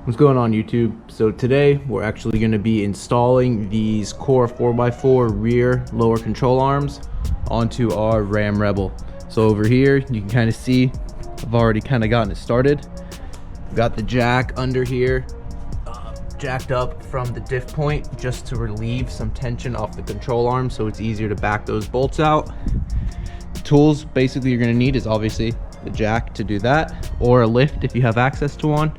What's going on, YouTube? So today we're actually going to be installing these Core 4x4 rear lower control arms onto our Ram Rebel. So over here you can kind of see I've already kind of gotten it started. Got the jack under here jacked up from the diff point just to relieve some tension off the control arm so it's easier to back those bolts out. The tools basically you're going to need is obviously the jack to do that, or a lift if you have access to one.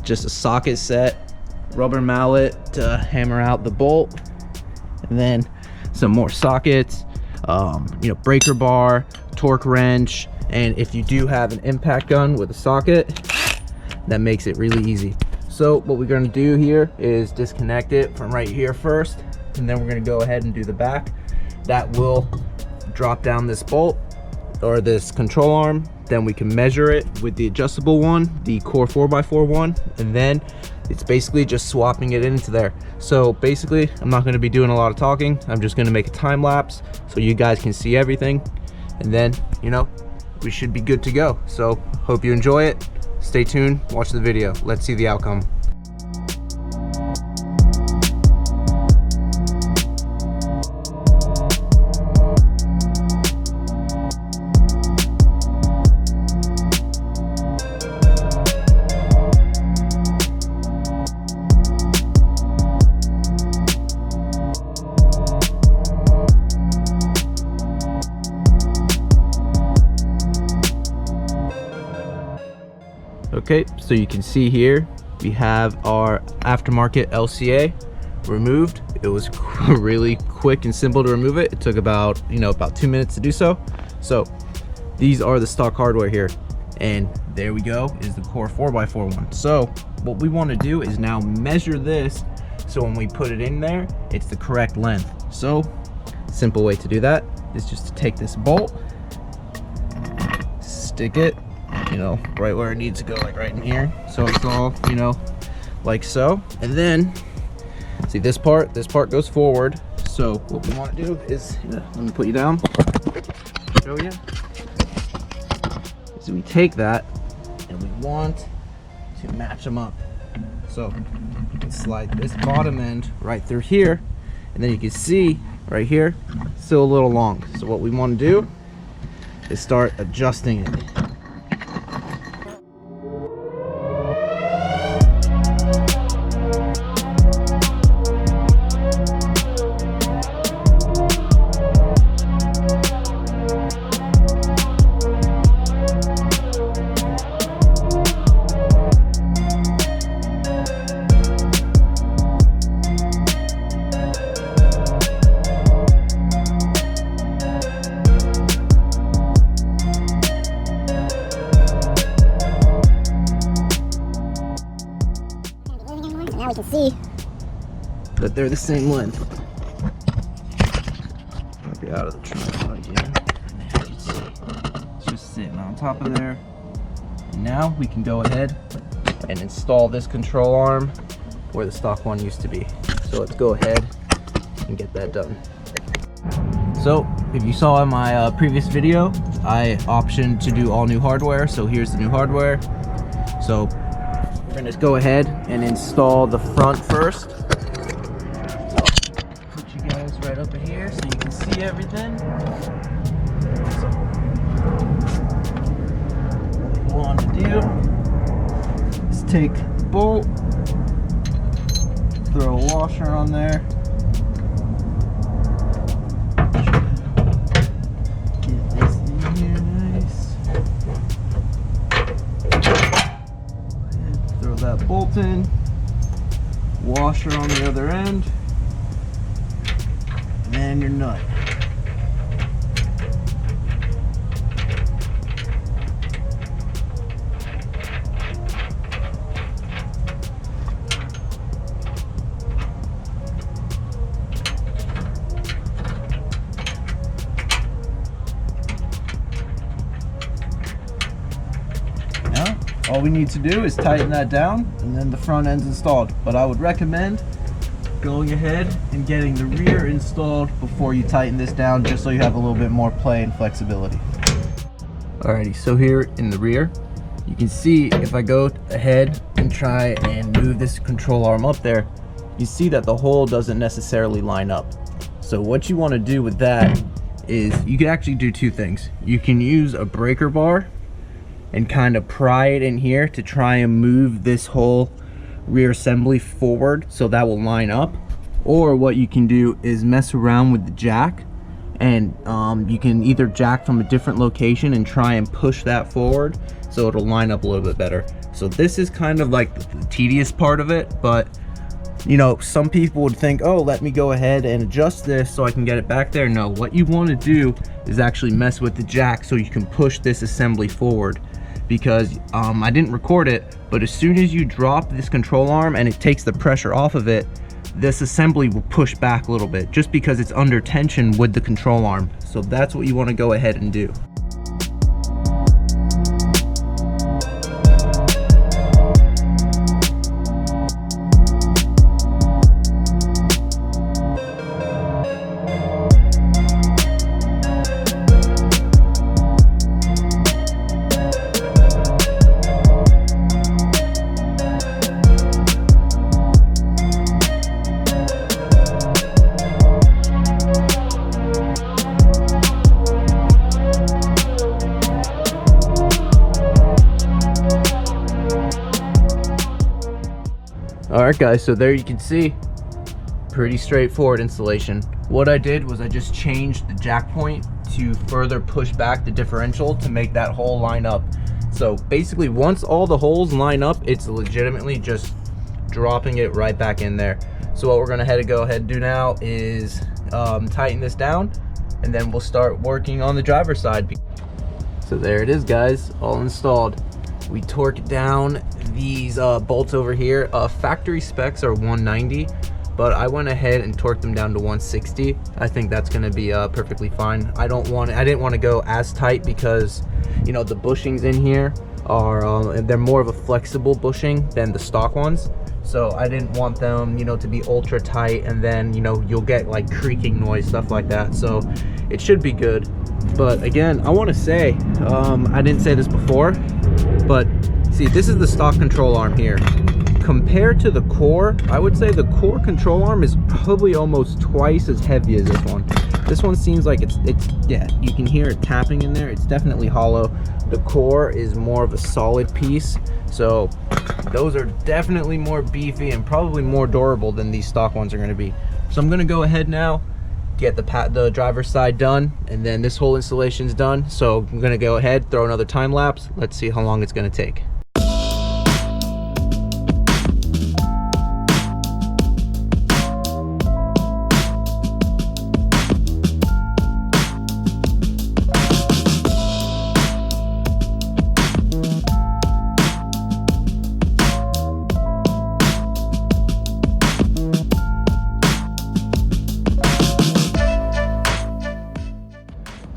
Just a socket set, rubber mallet to hammer out the bolt, and then some more sockets, breaker bar, torque wrench, and if you do have an impact gun with a socket, that makes it really easy. So what we're going to do here is disconnect it from right here first, and then we're going to go ahead and do the back. That will drop down this bolt or this control arm. Then we can measure it with the adjustable one, the Core 4x4 one, and then it's basically just swapping it into there. So basically, I'm not going to be doing a lot of talking. I'm just going to make a time lapse so you guys can see everything, and then we should be good to go. So hope you enjoy it. Stay tuned, watch the video. Let's see the outcome. Okay, so you can see here we have our aftermarket LCA removed. It was really quick and simple to remove it. It took about 2 minutes to do so. So these are the stock hardware here, and there we go, is the Core 4x4 one. So what we want to do is now measure this so when we put it in there it's the correct length. So simple way to do that is just to take this bolt, stick it right where it needs to go, like right in here, so it's all like so. And then see this part goes forward. So what we want to do is let me put you down, show you. So we take that and we want to match them up. So you can slide this bottom end right through here, and then you can see right here still a little long. So what we want to do is start adjusting it. Now we can see that they're the same length. Be out of the trunk right here. And there you can see it's just sitting on top of there. And now we can go ahead and install this control arm where the stock one used to be. So let's go ahead and get that done. So if you saw in my previous video, I optioned to do all new hardware. So here's the new hardware. So we're gonna go ahead and install the front first. Put you guys right up in here so you can see everything. So what we want to do is take the bolt, throw a washer on there. Get this in here nice. Throw that bolt in, washer on the other end, and then your nut. All we need to do is tighten that down, and then the front end's installed. But I would recommend going ahead and getting the rear installed before you tighten this down, just so you have a little bit more play and flexibility. Alrighty, so here in the rear, you can see if I go ahead and try and move this control arm up there, you see that the hole doesn't necessarily line up. So what you want to do with that is you can actually do two things. You can use a breaker bar and kind of pry it in here to try and move this whole rear assembly forward so that will line up. Or what you can do is mess around with the jack, and you can either jack from a different location and try and push that forward so it'll line up a little bit better. So this is kind of like the tedious part of it, but you know, some people would think, oh, let me go ahead and adjust this so I can get it back there. No, what you want to do is actually mess with the jack so you can push this assembly forward, because I didn't record it, but as soon as you drop this control arm and it takes the pressure off of it, this assembly will push back a little bit just because it's under tension with the control arm. So that's what you want to go ahead and do. Alright guys, so there you can see, pretty straightforward installation. What I did was I just changed the jack point to further push back the differential to make that hole line up. So basically once all the holes line up, it's legitimately just dropping it right back in there. So what we're going to go ahead and do now is tighten this down, and then we'll start working on the driver's side. So there it is guys, all installed. We torque down these bolts over here. Factory specs are 190, but I went ahead and torqued them down to 160. I think that's going to be perfectly fine. I didn't want to go as tight because, you know, the bushings in here are they're more of a flexible bushing than the stock ones. So I didn't want them, you know, to be ultra tight, and then, you know, you'll get like creaking noise, stuff like that. So it should be good. But again, I want to say, I didn't say this before, but see, this is the stock control arm here. Compared to the core, I would say the core control arm is probably almost twice as heavy as this one. This one seems like it's yeah, you can hear it tapping in there. It's definitely hollow. The core is more of a solid piece. So those are definitely more beefy and probably more durable than these stock ones are going to be. So I'm going to go ahead now, get the driver's side done, and then this whole installation is done. So I'm going to go ahead, throw another time lapse. Let's see how long it's going to take.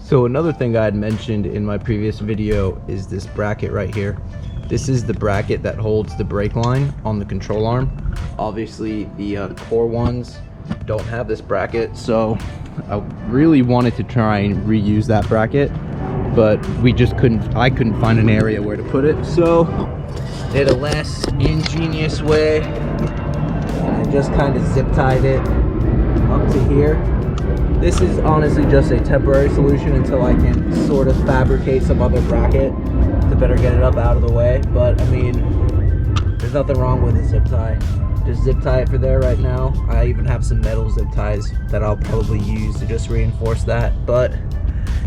So another thing I had mentioned in my previous video is this bracket right here. This is the bracket that holds the brake line on the control arm. Obviously the core ones don't have this bracket, so I really wanted to try and reuse that bracket, but I couldn't find an area where to put it. So did a less ingenious way, and I just kind of zip tied it up to here. This is honestly just a temporary solution until I can sort of fabricate some other bracket to better get it up out of the way. But I mean, there's nothing wrong with a zip tie. Just zip tie it for there right now. I even have some metal zip ties that I'll probably use to just reinforce that. But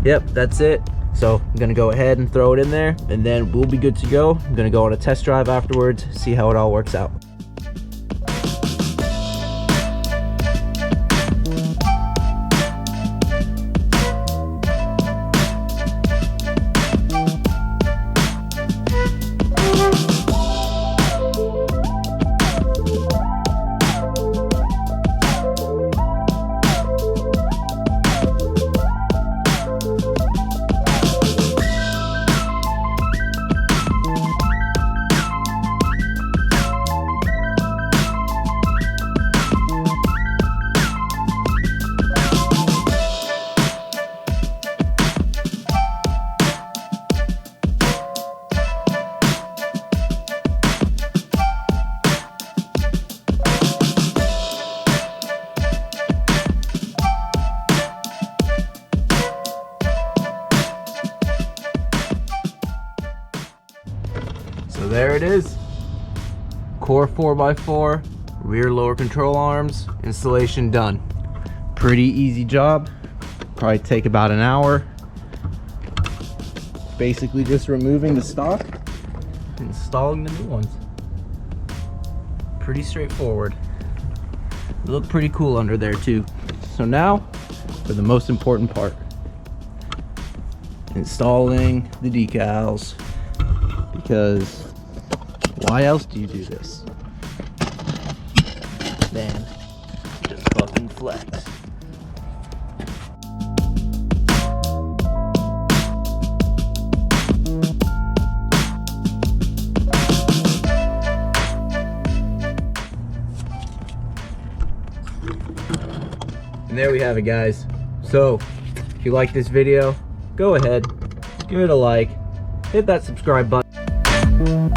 yep, that's it. So I'm gonna go ahead and throw it in there, and then we'll be good to go. I'm gonna go on a test drive afterwards, see how it all works out. there it is. Core 4x4, rear lower control arms, installation done. Pretty easy job. Probably take about an hour. Basically just removing the stock, installing the new ones. Pretty straightforward. They look pretty cool under there too. So now for the most important part. Installing the decals. Because why else do you do this? Then just fucking flex. And there we have it, guys. So if you like this video, go ahead, give it a like, hit that subscribe button.